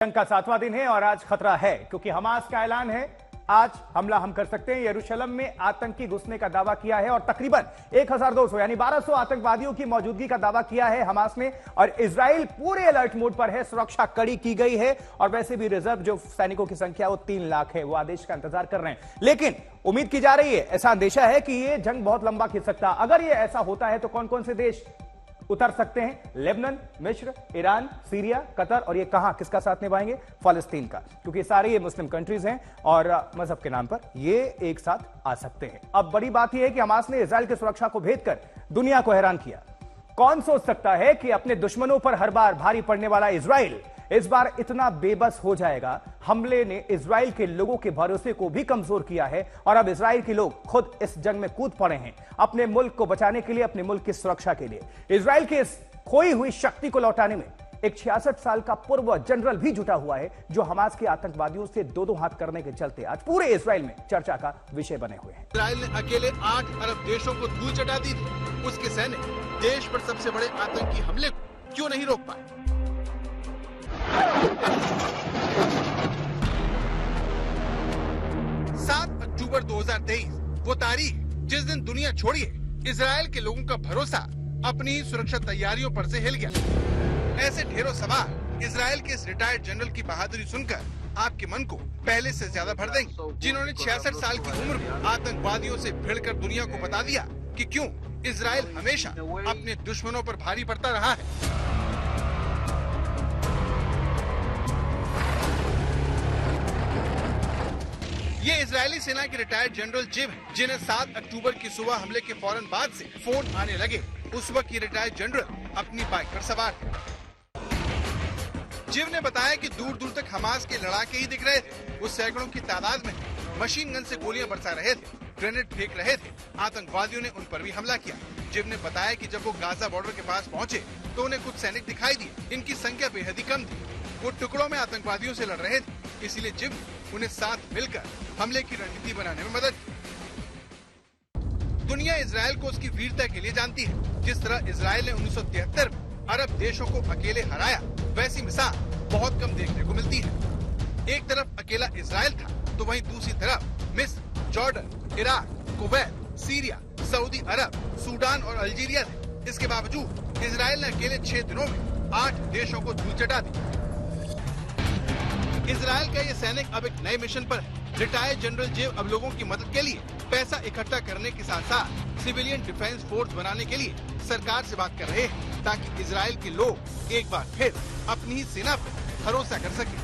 जंग का 7वां दिन है और आज खतरा है क्योंकि हमास का ऐलान है आज हमला हम कर सकते हैं। यरूशलेम में आतंकी घुसने का दावा किया है और तकरीबन 1200 यानी 1200 आतंकवादियों की मौजूदगी का दावा किया है हमास ने। और इजराइल पूरे अलर्ट मोड पर है, सुरक्षा कड़ी की गई है और वैसे भी रिजर्व जो सैनिकों की संख्या वो 3 लाख है, वो आदेश का इंतजार कर रहे हैं। लेकिन उम्मीद की जा रही है, ऐसा अंदेशा है कि यह जंग बहुत लंबा खिंच सकता है। अगर यह ऐसा होता है तो कौन कौन से देश उतर सकते हैं? लेबनान, मिस्र, ईरान, सीरिया, कतर और ये कहां किसका साथ निभाएंगे? फालिस्तीन का, क्योंकि सारे ये मुस्लिम कंट्रीज हैं और मजहब के नाम पर ये एक साथ आ सकते हैं। अब बड़ी बात यह है कि हमास ने इजराइल की सुरक्षा को भेद कर दुनिया को हैरान किया। कौन सोच सकता है कि अपने दुश्मनों पर हर बार भारी पड़ने वाला इजराइल इस बार इतना बेबस हो जाएगा। हमले ने इजराइल के लोगों के भरोसे को भी कमजोर किया है और अब इजराइल के लोग खुद इस जंग में कूद पड़े हैं अपने मुल्क को बचाने के लिए, अपने मुल्क की सुरक्षा के लिए। इजराइल की इस खोई हुई शक्ति को लौटाने में एक 66 साल का पूर्व जनरल भी जुटा हुआ है जो हमास के आतंकवादियों से दो हाथ करने के चलते आज पूरे इजराइल में चर्चा का विषय बने हुए हैं। इजराइल ने अकेले 8 अरब देशों को धूल चटा दी थी। उसके सैनिक देश पर सबसे बड़े आतंकी हमले को क्यों नहीं रोक पाए? 7 अक्टूबर 2023 वो तारीख जिस दिन दुनिया छोड़िए इजराइल के लोगों का भरोसा अपनी ही सुरक्षा तैयारियों पर से हिल गया। ऐसे ढेरों सवाल इजराइल के इस रिटायर्ड जनरल की बहादुरी सुनकर आपके मन को पहले से ज्यादा भर देंगे, जिन्होंने 66 साल की उम्र में आतंकवादियों से भिड़कर दुनिया को बता दिया कि क्यों इजराइल हमेशा अपने दुश्मनों पर भारी पड़ता रहा है। ये इजरायली सेना के रिटायर्ड जनरल जिव हैं, जिन्हें 7 अक्टूबर की सुबह हमले के फौरन बाद से फोन आने लगे। उस वक्त ये रिटायर्ड जनरल अपनी बाइक पर सवार थे। जिव ने बताया कि दूर दूर तक हमास के लड़ाके ही दिख रहे थे। वो सैकड़ों की तादाद में मशीन गन से गोलियां बरसा रहे थे, ग्रेनेड फेंक रहे थे। आतंकवादियों ने उन पर भी हमला किया। जिव ने बताया कि जब वो गाजा बॉर्डर के पास पहुंचे तो उन्हें कुछ सैनिक दिखाई दिए। इनकी संख्या बेहद ही कम थी। वो टुकड़ों में आतंकवादियों से लड़ रहे थे, इसीलिए जिव उन्हें साथ मिलकर हमले की रणनीति बनाने में मदद की। दुनिया इजराइल को उसकी वीरता के लिए जानती है। जिस तरह इजराइल ने 1973 में अरब देशों को अकेले हराया, वैसी मिसाल बहुत कम देखने को मिलती है। एक तरफ अकेला इजराइल था तो वहीं दूसरी तरफ मिस्र, Jordan, Iraq, Kuwait, Syria, Saudi Arabia, Sudan और अल्जीरिया थे। इसके बावजूद इजराइल ने अकेले 6 दिनों में 8 देशों को धूल चटा दी। इजराइल का ये सैनिक अब एक नए मिशन पर है। रिटायर्ड जनरल जेव अब लोगों की मदद के लिए पैसा इकट्ठा करने के साथ साथ सिविलियन डिफेंस फोर्स बनाने के लिए सरकार से बात कर रहे हैं ताकि इजराइल के लोग एक बार फिर अपनी ही सेना पर भरोसा कर सकें।